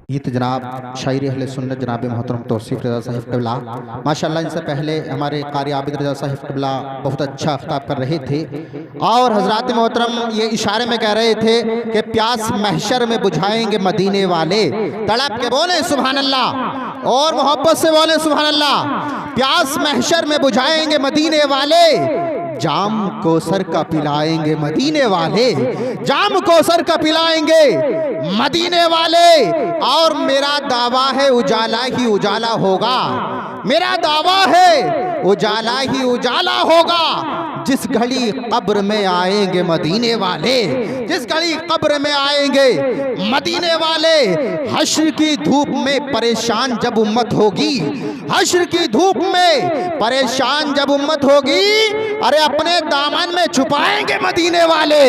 ये तो जनाब शायरी अहले सुन्नत जनाब मोहतरम तौसीफ रज़ा साहिब क़िबला माशाअल्लाह। इनसे पहले हमारे कारी आबिद रज़ा साहिब क़िबला बहुत अच्छा खिताब कर रहे थे और हज़रात मोहतरम ये इशारे में कह रहे थे कि प्यास महशर में बुझाएंगे मदीने वाले। तड़प के बोले सुभान अल्लाह और मोहब्बत से बोले सुभान अल्लाह। प्यास महशर में बुझाएंगे मदीने वाले, जाम कोसर का पिलाएंगे मदीने वाले, जाम कोसर का पिलाएंगे मदीने वाले। और मेरा दावा है उजाला ही उजाला होगा, मेरा दावा है उजाला ही उजाला होगा जिस घड़ी कब्र में आएंगे मदीने वाले, जिस घड़ी कब्र में आएंगे मदीने वाले। हश्र की धूप में परेशान जब उम्मत होगी, हश्र की धूप में परेशान जब उम्मत होगी, अरे अपने दामन में छुपाएंगे मदीने वाले।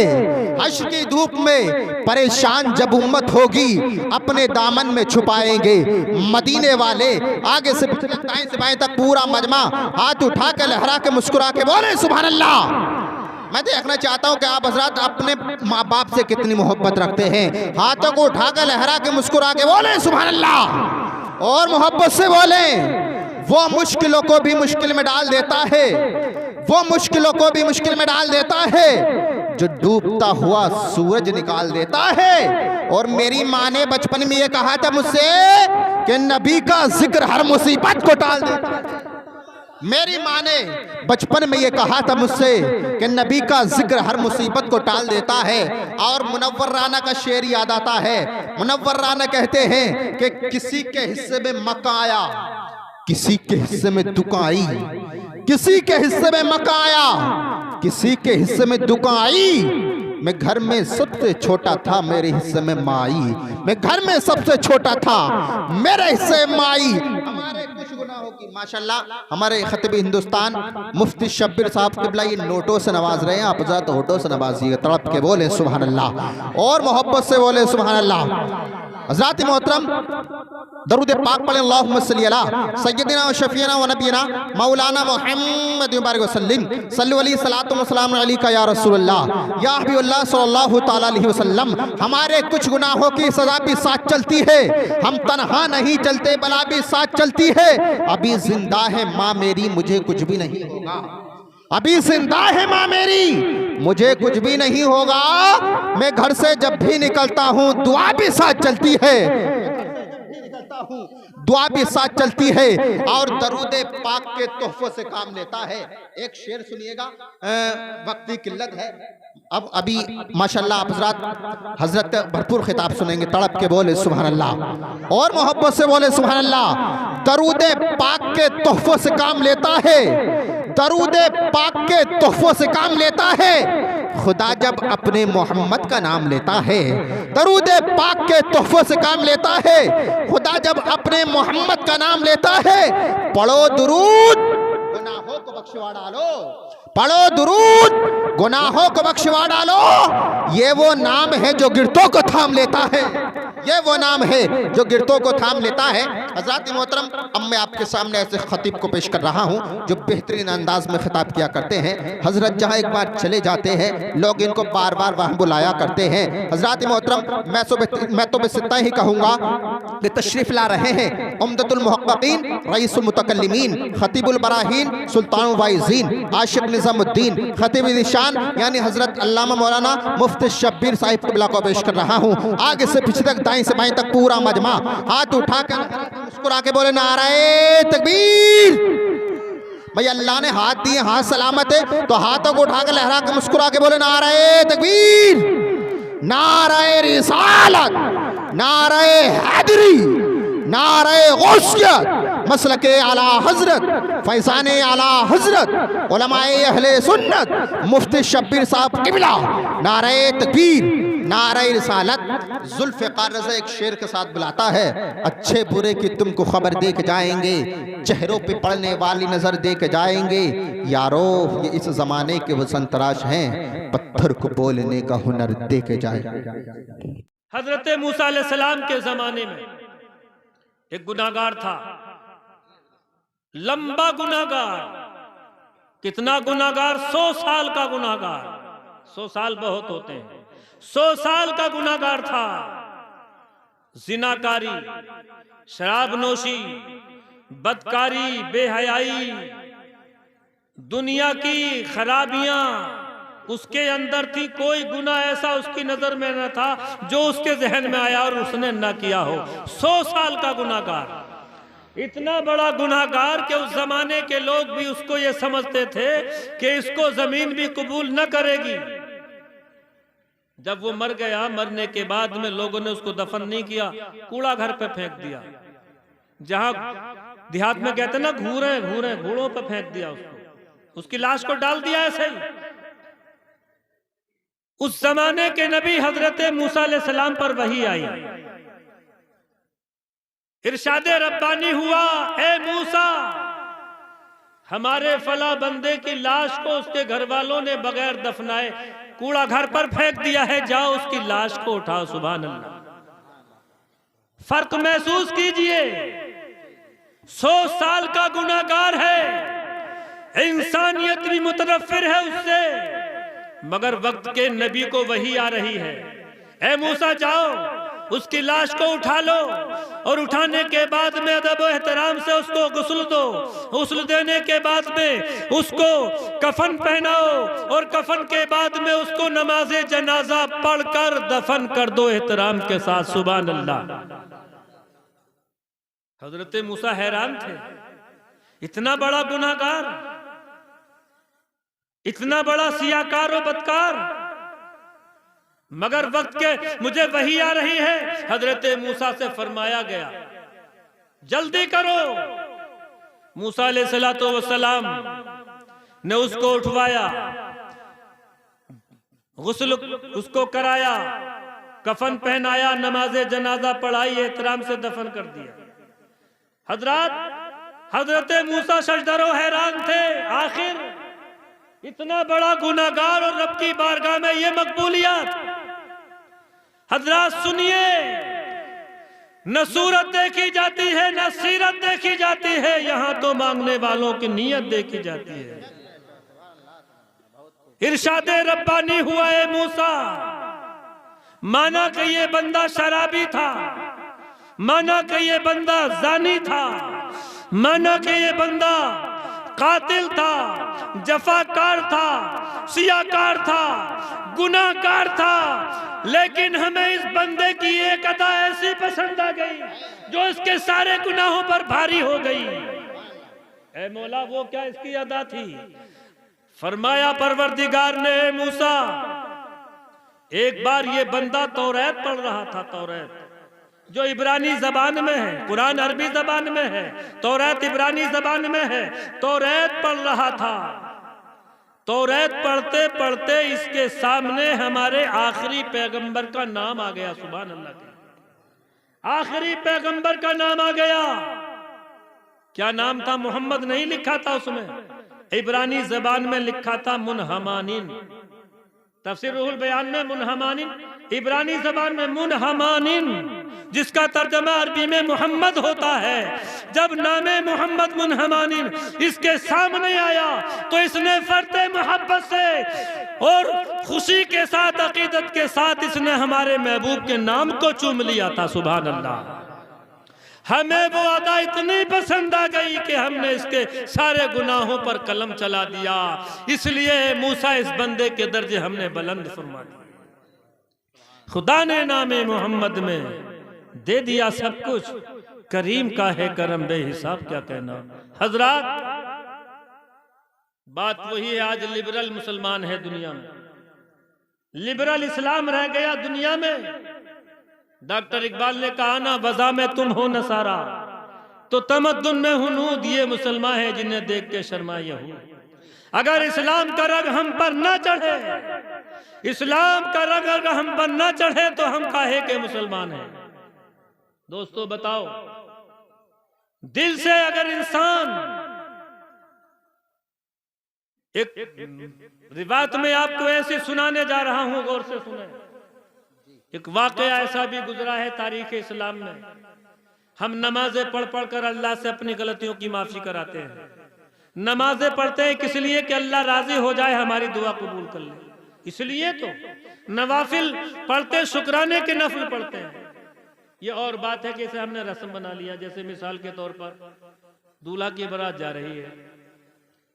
हश्र की धूप में परेशान जब उम्मत होगी, अपने दामन में छुपाएंगे मदीने वाले। आगे से पिछले दाएं से बाएं तक पूरा मजमा हाथ उठा के लहरा के मुस्कुरा के बोले सुभान अल्लाह। मैं देखना चाहता हूं कि आप हजरत अपने माँ बाप से कितनी मोहब्बत रखते हैं। हाथों को उठा के लहरा के मुस्कुरा के बोले सुभान अल्लाह और मोहब्बत से बोले। वो मुश्किलों को भी मुश्किल में डाल देता है, वो मुश्किलों को भी मुश्किल में डाल देता है जो डूबता हुआ सूरज निकाल देता है। और मेरी माँ ने बचपन में ये कहा था मुझसे कि नबी का जिक्र हर मुसीबत को टाल देता है। मेरी माँ ने बचपन में ये कहा था मुझसे कि नबी का जिक्र हर मुसीबत को टाल देता है। और मुनव्वर राना का शेर याद आता है। मुनव्वर राना कहते हैं कि किसी के हिस्से में मक्का आया, किसी के हिस्से में दुका आई, किसी के हिस्से में मक्का आया, किसी के हिस्से में दुका आई। मैं घर में सबसे छोटा था, मेरे हिस्से में माई, मैं घर में सबसे छोटा था, मेरे हिस्से में माई। हमारे कुछ गुनाहों की माशाल्लाह हमारे खतीब हिंदुस्तान मुफ्ती शब्बीर साहब क़िबला ये नोटों से नवाज रहे हैं। आप ज़रा होठों से नवाजिएगा, तड़प के बोले सुभान अल्लाह और मोहब्बत से बोले सुभान अल्लाह। हज़रात मोहतरम दरूद पाक पढ़ें, अल्लाहुम्मा सल्ली अला सय्यदिना व शफीना व नबीना मौलाना मुहम्मद मुबारक वसल्लिम सल्लु अलैहि सलातु व सलाम अलैका या रसूलल्लाह या हबीबल्लाह सल्लल्लाहु तआला अलैहि वसल्लम। हमारे कुछ गुनाहों की सजा भी साथ चलती है, हम तन्हा नहीं चलते बला भी साथ चलती है। अभी जिंदा है माँ मेरी, मुझे कुछ भी नहीं होगा, अभी जिंदा है माँ मेरी, मुझे कुछ भी नहीं होगा। मैं घर से जब भी निकलता हूँ दुआ भी साथ चलती है, दुआ भी साथ चलती है और दरूद पाक के तोहफों से काम लेता है। एक शेर सुनिएगा, वक्त की किल्लत है। अब अभी माशाल्लाह आप हजरत भरपूर खिताब सुनेंगे। तड़प के बोले सुभान अल्लाह और मोहब्बत से बोले सुभान अल्लाह। दरूद पाक के तोहफों से काम लेता है, दरूद पाक के तोहफों से काम लेता है। खुदा जब अपने मोहम्मद का नाम लेता है, दरूद पाक के तोहफों से काम लेता है। खुदा जब अपने मोहम्मद का नाम लेता है, पढ़ो दुरूद गुनाहों को बख्शवा डालो, पढ़ो दुरूद गुनाहों को बख्शवा डालो। ये वो नाम है जो गिरतों को थाम लेता है, ये वो नाम है जो गिरतों को थाम लेता है। हज़रात मोहतरम अब मैं आपके सामने ऐसे खतीब को पेश कर रहा हूँ जो बेहतरीन अंदाज में खिताब किया करते हैं। हजरत जहाँ एक बार चले जाते हैं लोग इनको बार बार वहाँ बुलाया करते हैं। हज़रात मोहतरम मैं तो बस इतना ही कहूँगा कि तशरीफ़ ला रहे हैं उम्दतुल मुहक्किकीन रईसुल मुतकल्लिमीन खतीबुल बराहीन सुल्तानुल वाइज़ीन आशिक निज़ामुद्दीन खतीब निशान यानी हज़रत अल्लामा मौलाना मुफ्ती शब्बीर साहिब क़िबला को पेश कर रहा हूँ। आगे से पीछे तक दाएं से बाएं तक पूरा मजमा हाथ उठा कर मुस्कुरा के बोले नारे तकबीर। भाई अल्लाह ने हाथ दिए, हाथ सलामत है तो हाथों को उठा कर लहरा के मुस्कुरा के बोले नारे तकबीर, नारे रिसालत, नारे हैदरी, नारे गौसियत, मसलके आला हजरत, फैज़ाने आला हजरत, उलमाए अहले सुन्नत मुफ्ती शब्बीर साहब क़िबला, नारे तकबीर, नारे रिसालत। जुल्फ़िकार रज़ा एक शेर के साथ बुलाता है, अच्छे बुरे की तुमको खबर दे के जाएंगे, चेहरों पे पड़ने वाली नजर दे के जाएंगे। यारो ये इस जमाने के वसन तराश हैं, पत्थर को बोलने का हुनर दे के जाएंगे। हजरत मूसा अलैहिस्सलाम के जमाने में एक गुनाहगार था, लंबा गुनाहगार। कितना गुनाहगार? 100 साल का गुनाहगार। 100 साल बहुत होते हैं। 100 साल का गुनाहगार था। जिनाकारी, शराबनोशी, बदकारी, बेहयाई, दुनिया की खराबियां उसके अंदर थी। कोई गुनाह ऐसा उसकी नजर में न था जो उसके जहन में आया और उसने न किया हो। 100 साल का गुनाहगार, इतना बड़ा गुनाहगार कि उस जमाने के लोग भी उसको ये समझते थे कि इसको जमीन भी कबूल न करेगी। जब वो मर गया, मरने के बाद में लोगों ने उसको दफन नहीं किया, कूड़ा घर पे फेंक दिया। जहां देहात में कहते ना घूरे घूरे, घोड़ों पे फेंक दिया उसको, उसकी लाश को डाल दिया ऐसे ही। उस जमाने के नबी हजरत मूसा अलैहिस्सलाम पर वही आई, इरशादे रब्बानी हुआ, ए मूसा, हमारे फला बंदे की लाश को उसके घर वालों ने बगैर दफनाए कूड़ा घर पर फेंक दिया है, जाओ उसकी लाश को उठाओ। सुभान अल्लाह। फर्क महसूस कीजिए, 100 साल का गुनाहगार है, इंसानियत भी मुतनफ्फिर है उससे, मगर वक्त के नबी को वही आ रही है, ए मूसा जाओ उसकी लाश को उठा लो, और उठाने के बाद में अदब और एहतराम से उसको गुस्ल दो, गुस्ल देने के बाद में उसको कफन पहनाओ, और कफन के बाद में उसको नमाजे जनाजा पढ़कर दफन कर दो एहतराम के साथ। सुभान अल्लाह। हजरत मूसा हैरान थे, इतना बड़ा गुनाहगार, इतना बड़ा सियाकार और बदकार, मगर वक्त के मुझे वही आ रही है। हजरत मूसा से फरमाया गया जल्दी करो। मूसा अलैहिस्सलातु वस्सलाम ने उसको उठवाया, गुस्ल उसको कराया, कफन पहनाया, नमाजे जनाजा पढ़ाई, एहतराम से दफन कर दिया। हजरत मूसा सजदरो हैरान थे, आखिर इतना बड़ा गुनाहगार और रब की बारगाह में ये मकबूलियत। हजरात सुनिए, न सूरत देखी जाती है, न सीरत देखी जाती है, यहां तो मांगने वालों की नीयत देखी जाती है। इरशादे रब्बानी हुआ है मूसा, माना कि ये बंदा शराबी था, माना कि ये बंदा जानी था, माना कि ये बंदा कातिल था, जफाकार था, सियाकार था, गुनाहगार था, लेकिन हमें इस बंदे की एक अदा ऐसी पसंद आ गई जो इसके सारे गुनाहों पर भारी हो गई। ऐ मौला, वो क्या इसकी अदा थी? फरमाया परवरदिगार ने, मूसा, एक बार ये बंदा तौरात पढ़ रहा था, तौरात जो इब्रानी जबान में है, कुरान अरबी जबान में है, तौरात इब्रानी जबान में है, तौरात पढ़ रहा था। तौरात पढ़ते पढ़ते इसके सामने हमारे आखिरी पैगंबर का नाम आ गया। सुभान अल्लाह। आखिरी पैगंबर का नाम आ गया। क्या नाम था? मोहम्मद नहीं लिखा था उसमें, इब्रानी जबान में लिखा था मुनहमानिन। तफसीर रुहुल बयान में मुनहमानिन, इब्रानी जबान में मुनहमानिन, जिसका तर्जमा अरबी में मोहम्मद होता है। जब नामे मोहम्मद मुनहमानिन इसके सामने आया तो इसने फर्ते मोहब्बत से और खुशी के साथ, अकीदत के साथ इसने हमारे महबूब के नाम को चूम लिया था। सुभान अल्लाह। हमें वो अदा इतनी पसंद आ गई कि हमने इसके सारे गुनाहों पर कलम चला दिया। इसलिए मूसा, इस बंदे के दर्जे हमने बुलंद फरमा दिए। खुदा ने नामे मोहम्मद में दे दिया सब कुछ, करीम का है करम बेहिसाब, क्या कहना। हजरात, बात वही है, आज लिबरल मुसलमान है दुनिया में, लिबरल इस्लाम रह गया दुनिया में। डॉक्टर इकबाल ने कहा ना, वज़ा में तुम हो नसारा तो तमद्दुन में हुनूद, ये मुसलमान है जिन्हें देख के शर्माए हूं। अगर इस्लाम का रंग हम पर ना चढ़े, इस्लाम का रंग अगर हम पर ना चढ़े तो हम काहे के मुसलमान हैं। दोस्तों बताओ, दिल से अगर इंसान, एक रिवायत में आपको ऐसे सुनाने जा रहा हूं, गौर से सुने। एक वाकया ऐसा भी गुजरा है तारीख इस्लाम में। हम नमाजें पढ़ पढ़ कर अल्लाह से अपनी गलतियों की माफी कराते हैं। नमाजें पढ़ते हैं किस लिए? कि अल्लाह राजी हो जाए, हमारी दुआ कबूल कर ले। इसलिए तो नवाफिल पढ़ते, शुक्राने के नफल पढ़ते हैं। ये और बात है कि इसे हमने रस्म बना लिया। जैसे मिसाल के तौर पर दूल्हा की बारात जा रही है,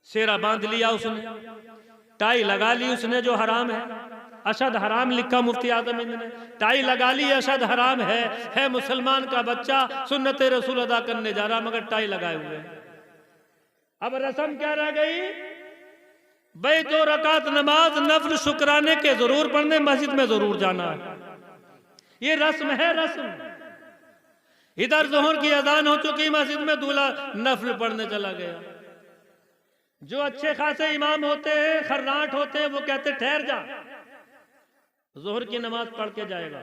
सेहरा बांध लिया उसने, टाई लगा ली उसने जो हराम है, अशद हराम लिखा मुफ्ती आजम हिंद ने, टाई लगा ली अशद हराम है मुसलमान का बच्चा सुन्नत रसूल अदा करने जा रहा मगर टाई लगाए हुए। अब रस्म क्या रह गई? भाई 2 रकात नमाज नफल शुक्राने के जरूर पढ़ने, मस्जिद में जरूर जाना है। ये रस्म है, रस्म। इधर जोहर की अजान हो चुकी, मस्जिद में दूल्हा नफल पढ़ने चला गया। जो अच्छे खासे इमाम होते हैं, खर्राट होते हैं, वो कहते ठहर जा, जोहर की नमाज पढ़ के जाएगा।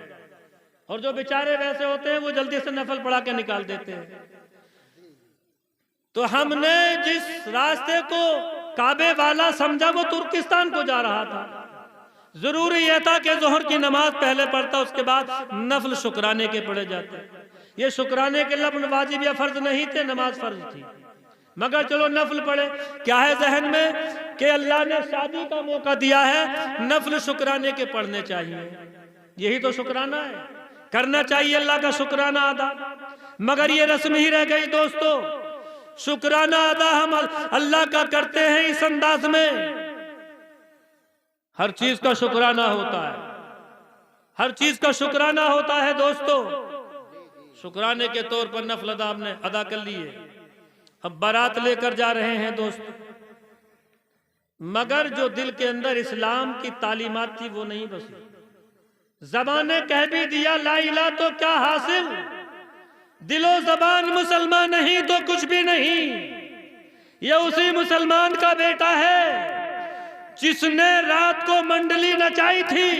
और जो बेचारे वैसे होते हैं वो जल्दी से नफल पढ़ा के निकाल देते हैं। तो हमने जिस रास्ते को काबे वाला समझा वो तुर्किस्तान को जा रहा था। जरूरी यह था कि जोहर की नमाज पहले पढ़ता, उसके बाद नफल शुक्राने के पढ़े जाते। ये शुक्राने के लफ्ज़ वाजिब या फर्ज नहीं थे, नमाज फर्ज थी, मगर चलो नफल पढ़े। क्या है जहन में कि अल्लाह ने शादी का मौका दिया है, नफल शुक्राने के पढ़ने चाहिए। यही तो शुक्राना है, करना चाहिए अल्लाह का शुक्राना अदा। मगर ये रस्म ही रह गई दोस्तों। शुक्राना अदा हम अल्लाह का करते हैं इस अंदाज में। हर चीज का शुक्राना होता है, हर चीज का शुक्राना होता है दोस्तों। शुक्राने के तौर पर नफल अदा हमने अदा कर लिए। अब बारात लेकर जा रहे हैं दोस्त, मगर जो दिल के अंदर इस्लाम की तालीमात थी वो नहीं बसी। ज़बाने कह भी दिया ला इलाहा तो क्या हासिल, दिलो ज़बान मुसलमान नहीं तो कुछ भी नहीं। ये उसी मुसलमान का बेटा है जिसने रात को मंडली नचाई थी।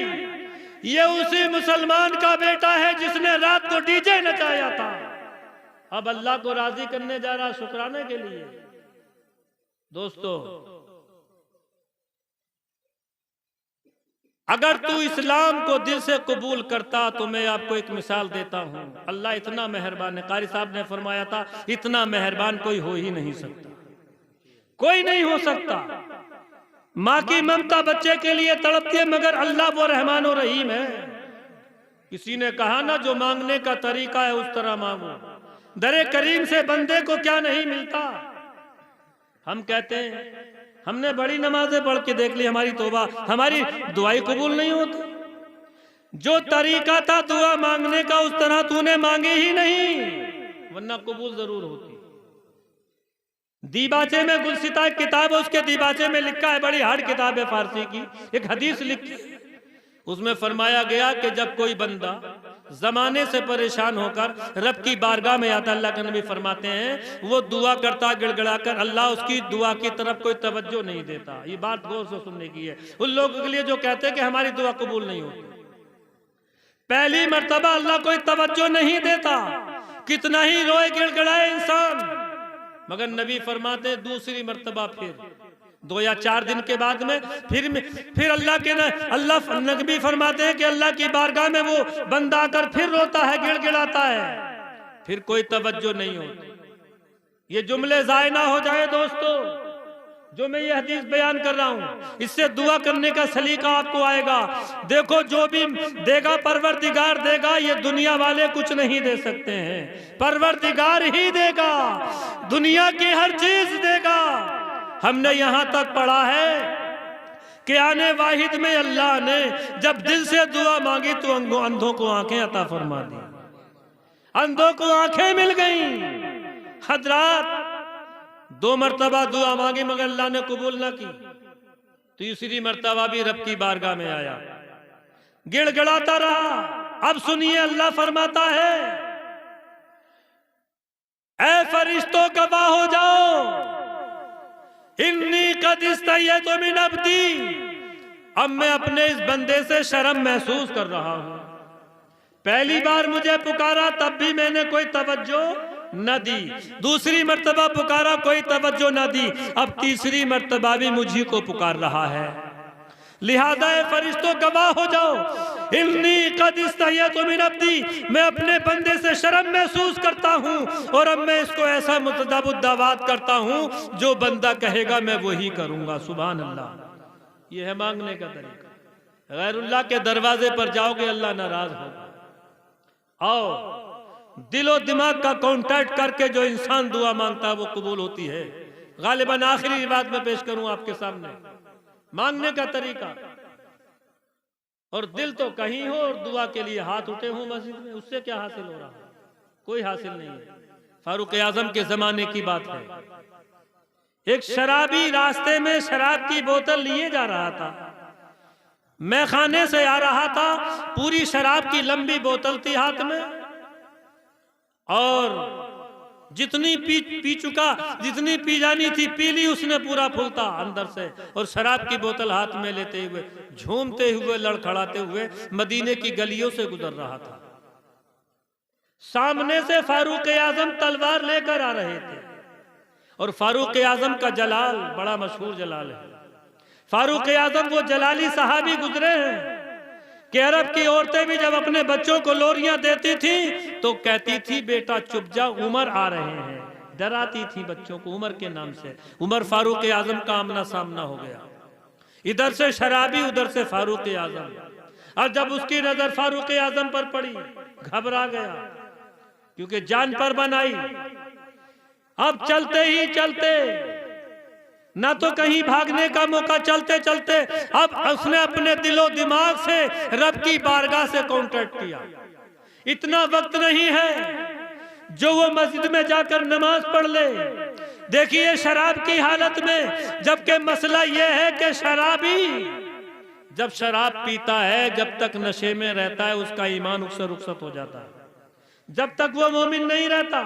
ये उसी मुसलमान का बेटा है जिसने रात को डीजे नचाया था। अब अल्लाह को राजी करने जा रहा शुक्राने के लिए। दोस्तों, अगर तू इस्लाम को दिल से कबूल करता तो मैं आपको एक मिसाल देता हूं। अल्लाह इतना मेहरबान है। कारी साहब ने फरमाया था इतना मेहरबान कोई हो ही नहीं सकता, कोई नहीं हो सकता। माँ की ममता बच्चे के लिए तड़पती है, मगर अल्लाह वो रहमान और रहीम है। किसी ने कहा ना जो मांगने का तरीका है उस तरह मांगो। दरे करीम से बंदे को क्या नहीं मिलता। हम कहते हैं हमने बड़ी नमाजें पढ़ के देख ली, हमारी तौबा, हमारी दुआई कबूल नहीं होती। जो तरीका था दुआ मांगने का उस तरह तूने मांगी ही नहीं, वरना कबूल जरूर होती। दीबाचे में गुलसिता एक किताब है, उसके दीबाचे में लिखा है, बड़ी हार्ड किताब है फारसी की, एक हदीस लिखी। उसमें फरमाया गया कि जब कोई बंदा जमाने से परेशान होकर रब की बारगाह में आता, अल्लाह के नबी फरमाते हैं वो दुआ करता गिड़गिड़ाकर, अल्लाह उसकी दुआ की तरफ कोई तवज्जो नहीं देता। ये बात गौर से सुनने की है उन लोगों के लिए जो कहते हैं कि हमारी दुआ कबूल नहीं होती। पहली मर्तबा अल्लाह कोई तवज्जो नहीं देता, कितना ही रोए गिड़गिड़ाए इंसान, मगर नबी फरमाते दूसरी मर्तबा फिर 2 या 4 दिन के बाद में फिर अल्लाह नबी फरमाते हैं कि अल्लाह की बारगाह में वो बंदा आकर फिर रोता है, गिड़गिड़ाता है, फिर कोई तवज्जो नहीं होती। ये जुमले जाए ना हो जाए दोस्तों, जो मैं ये हदीस बयान कर रहा हूं, इससे दुआ करने का सलीका आपको आएगा। देखो जो भी देगा परवरदिगार देगा, ये दुनिया वाले कुछ नहीं दे सकते हैं, परवरदिगार ही देगा, दुनिया की हर चीज देगा। हमने यहां तक पढ़ा है कि आने वाहिद में अल्लाह ने जब दिल से दुआ मांगी तो अंधों को आंखें अता फरमा दी, अंधों को आंखें मिल गईं। हजरात 2 मर्तबा दुआ मांगी मगर अल्लाह ने कबूल ना की। तीसरी मर्तबा भी रब की बारगाह में आया, गिड़गिड़ाता रहा। अब सुनिए अल्लाह फरमाता है ऐ फरिश्तों गवाह हो जाओ, इन्नी कद इस्तय्यतु मिन अब्दी, अब मैं अपने इस बंदे से शर्म महसूस कर रहा हूं। पहली बार मुझे पुकारा तब भी मैंने कोई तवज्जो न दी, दूसरी मर्तबा पुकारा कोई तवज्जो न दी, अब तीसरी मर्तबा भी मुझी को पुकार रहा है। लिहाजा फरिश्तों गवाह हो जाओ, इन्नी कद इस्तय्यतु मिन अब्दी, मैं अपने बंदे से शर्म महसूस करता हूँ और अब मैं इसको ऐसा मुतदावत करता हूँ जो बंदा कहेगा मैं वही करूँगा। सुभान अल्लाह। यह है मांगने का तरीका। गैरुल्लाह के दरवाजे पर जाओगे अल्लाह नाराज होगा। आओ दिलो दिमाग का कांटेक्ट करके जो इंसान दुआ मांगता है वो कबूल होती है। गालिबन आखिरी बात मैं पेश करूं आपके सामने, मांगने का तरीका। और दिल तो कहीं हो और दुआ के लिए हाथ उठे हों मस्जिद में, उससे क्या हासिल हो रहा? कोई हासिल नहीं है। फारूक आजम के जमाने की बात है, एक शराबी रास्ते में शराब की बोतल लिए जा रहा था, मैखाने से आ रहा था, पूरी शराब की लंबी बोतल थी हाथ में, और जितनी पी चुका, जितनी पी जानी थी पी ली उसने पूरा फुलता अंदर से, और शराब की बोतल हाथ में लेते हुए झूमते हुए लड़खड़ाते हुए मदीने की गलियों से गुजर रहा था। सामने से फारूक आजम तलवार लेकर आ रहे थे, और फारूक आजम का जलाल बड़ा मशहूर जलाल है। फारूक आजम वो जलाली सहाबी गुजरे हैं कि अरब की औरतें भी जब अपने बच्चों को लोरियां देती थी तो कहती थी बेटा चुप जा, उमर आ रहे हैं, डराती थी बच्चों को उमर के नाम से। उमर फारूक आजम का आमना सामना हो गया, इधर से शराबी उधर से फारूक आजम, और जब उसकी नजर फारूक आजम पर पड़ी घबरा गया, क्योंकि जान पर बनाई। अब चलते ही चलते, ना तो कहीं भागने का मौका, चलते चलते अब उसने अपने दिलो दिमाग से रब की बारगाह से कांटेक्ट किया। इतना वक्त नहीं है जो वो मस्जिद में जाकर नमाज पढ़ ले। देखिए शराब की हालत में, जबकि मसला यह है कि शराबी जब शराब पीता है, जब तक नशे में रहता है, उसका ईमान उससे रुखसत हो जाता है, जब तक वो मोमिन नहीं रहता।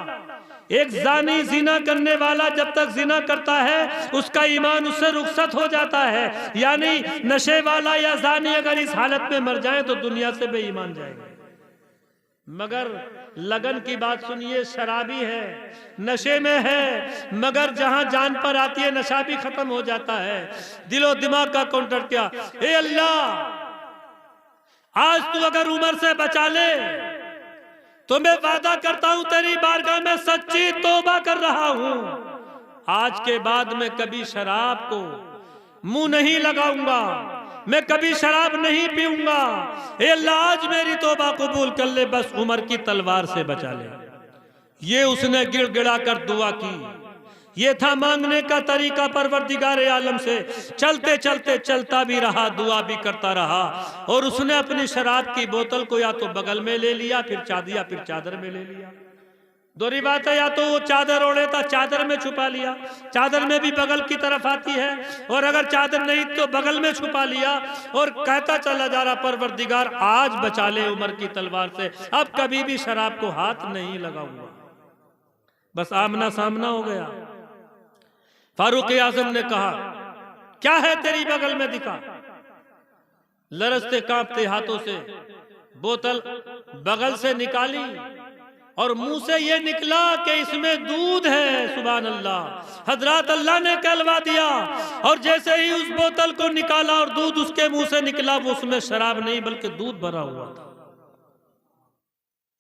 एक जानी जिना करने वाला जब तक जिना करता है उसका ईमान उससे रुखसत हो जाता है। यानी नशे वाला या जानी अगर इस हालत में मर जाए तो दुनिया से बेईमान जाएगा। मगर लगन की बात सुनिए, शराबी है, नशे में है, मगर जहां जान पर आती है नशा भी खत्म हो जाता है। दिलो दिमाग का काउंटर क्या, ए अल्लाह आज तू अगर उमर से बचा ले तो मैं वादा करता हूं तेरी बारगाह में सच्ची तौबा कर रहा हूं, आज के बाद मैं कभी शराब को मुंह नहीं लगाऊंगा, मैं कभी शराब नहीं पीऊंगा। ए अल्लाह आज मेरी तौबा कबूल कर ले, बस उमर की तलवार से बचा ले। ये उसने गिड़गिड़ा कर दुआ की। ये था मांगने का तरीका परवरदिगार आलम से। चलते चलते चलता भी रहा, दुआ भी करता रहा, और उसने अपनी शराब की बोतल को या तो बगल में ले लिया, फिर चादर में ले लिया। दोहरी बात है, या तो वो चादर ओढ़े था, चादर में छुपा लिया, चादर में भी बगल की तरफ आती है, और अगर चादर नहीं तो बगल में छुपा लिया, और कहता चला जा रहा परवरदिगार आज बचा ले उमर की तलवार से, अब कभी भी शराब को हाथ नहीं लगाऊंगा। बस आमना सामना हो गया। फारूक आजम ने कहा क्या है तेरी बगल में, दिखा। लरजते कांपते हाथों से बोतल बगल से निकाली, और मुंह से ये निकला कि इसमें दूध है। सुभान अल्लाह, हजरत अल्लाह ने कहलवा दिया। और जैसे ही उस बोतल को निकाला और दूध उसके मुंह से निकला, वो उसमें शराब नहीं बल्कि दूध भरा हुआ था।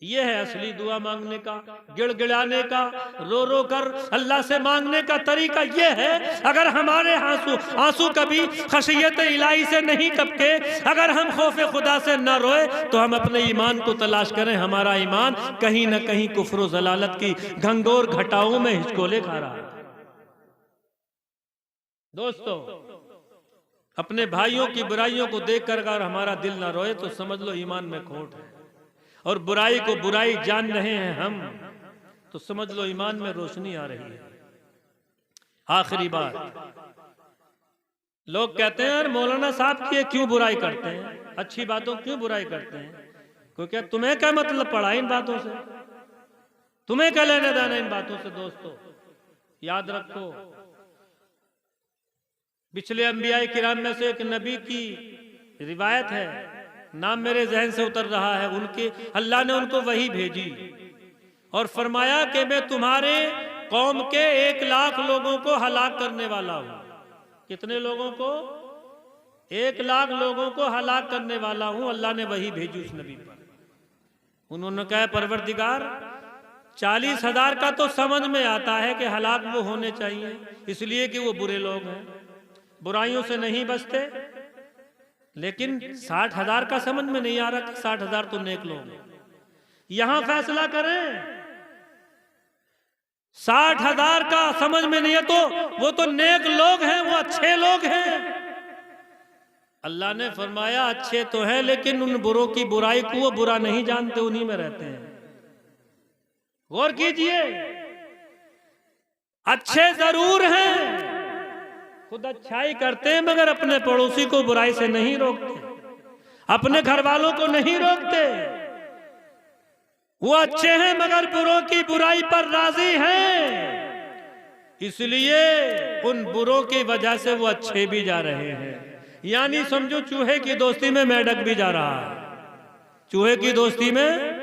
ये है असली दुआ मांगने का, गिड़गिड़ाने का, रो रो कर अल्लाह से मांगने का तरीका ये है। अगर हमारे आंसू कभी खशियत इलाही से नहीं टपके, अगर हम खौफे खुदा से न रोए, तो हम अपने ईमान को तलाश करें। हमारा ईमान कहीं न कहीं कुफ्र व ज़लालत की घंघोर घटाओं में हिचकोले खा रहा है। दोस्तों, अपने भाइयों की बुराइयों को देखकर अगर हमारा दिल ना रोए तो समझ लो ईमान में खोट है, और बुराई को बुराई जान रहे हैं हम तो समझ लो ईमान में रोशनी आ रही है। आखिरी बात, लोग कहते हैं यार मौलाना साहब की क्यों बुराई करते हैं, अच्छी बातों क्यों बुराई करते हैं। कोई क्या, तुम्हें क्या मतलब पड़ा इन बातों से, तुम्हें क्या लेने देना इन बातों से। दोस्तों याद रखो, पिछले अंबिया किराम में से एक नबी की रिवायत है, नाम मेरे जहन से उतर रहा है, उनके अल्लाह ने उनको वही भेजी और फरमाया कि मैं तुम्हारे कौम के 1 लाख लोगों को हलाक करने वाला हूं। कितने लोगों को? 1 लाख लोगों को हलाक करने वाला हूं। अल्लाह ने वही भेजी उस नबी पर। उन्होंने कहा परवरदिगार 40,000 का तो समझ में आता है कि हलाक वो होने चाहिए, इसलिए कि वो बुरे लोग हैं, बुराइयों से नहीं बचते, लेकिन 60,000 का समझ में नहीं आ रहा कि 60,000 तो नेक लोग हैं। यहां फैसला करें। 60,000 का समझ में नहीं है तो वो तो नेक लोग हैं, वो अच्छे लोग हैं। अल्लाह ने फरमाया अच्छे तो हैं लेकिन उन बुरों की बुराई को वो बुरा नहीं जानते, उन्हीं में रहते हैं। गौर कीजिए, अच्छे जरूर हैं, खुद अच्छाई करते हैं मगर अपने पड़ोसी को बुराई से नहीं रोकते, अपने घर वालों को नहीं रोकते। वो अच्छे हैं मगर बुरों की बुराई पर राजी हैं, इसलिए उन बुरों की वजह से वो अच्छे भी जा रहे हैं। यानी समझो चूहे की दोस्ती में मेंढक भी जा रहा है, चूहे की दोस्ती में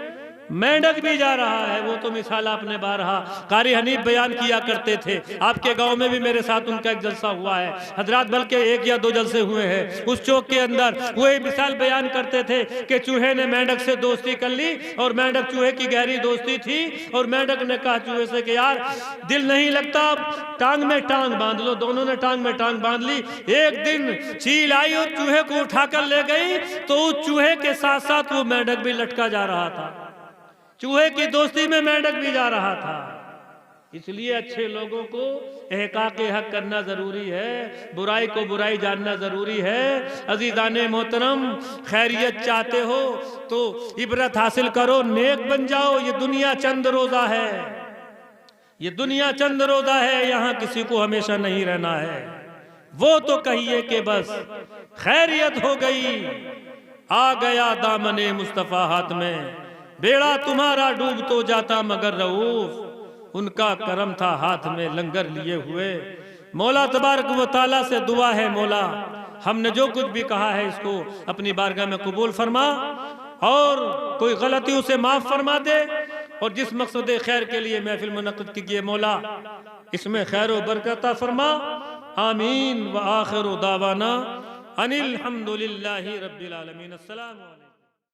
मेंढक भी जा रहा है। वो तो मिसाल आपने बारहा कारी हनीफ बयान किया करते थे। आपके गांव में भी मेरे साथ उनका एक जलसा हुआ है, हजरात बल्कि 1 या 2 जलसे हुए हैं। उस चौक के अंदर वो एक मिसाल बयान करते थे कि चूहे ने मेंढक से दोस्ती कर ली और मेंढक चूहे की गहरी दोस्ती थी और मेंढक ने कहा चूहे से कि यार दिल नहीं लगता, टांग में टांग बांध लो। दोनों ने टांग में टांग बांध ली। एक दिन चील आई और चूहे को उठाकर ले गई तो उस चूहे के साथ साथ वो मेंढक भी लटका जा रहा था, चूहे की दोस्ती में मेंढक भी जा रहा था। इसलिए अच्छे लोगों को एहकाक हक करना जरूरी है, बुराई को बुराई जानना जरूरी है। अजीजाने मोहतरम, खैरियत चाहते हो तो इबरत हासिल करो, नेक बन जाओ। ये दुनिया चंद रोजा है, ये दुनिया चंद रोजा है, यहाँ किसी को हमेशा नहीं रहना है। वो तो कहिए कि बस खैरियत हो गई, आ गया दामने मुस्तफा हाथ में, बेड़ा तुम्हारा डूब तो जाता मगर रऊफ उनका करम था हाथ में लंगर लिए हुए। मौला तबारक व तआला से दुआ है, मौला हमने जो कुछ भी कहा है इसको अपनी बारगाह में कबूल फरमा और कोई गलती उसे माफ फरमा दे, और जिस मकसद खैर के लिए महफिल मुनक़्क़िद की है मौला इसमें खैर व बरकत फरमा। आमीन व आखिर दावाना अनिल हम्दुलिल्लाहि रब्बिल आलमीन। अस्सलामु अलैकुम।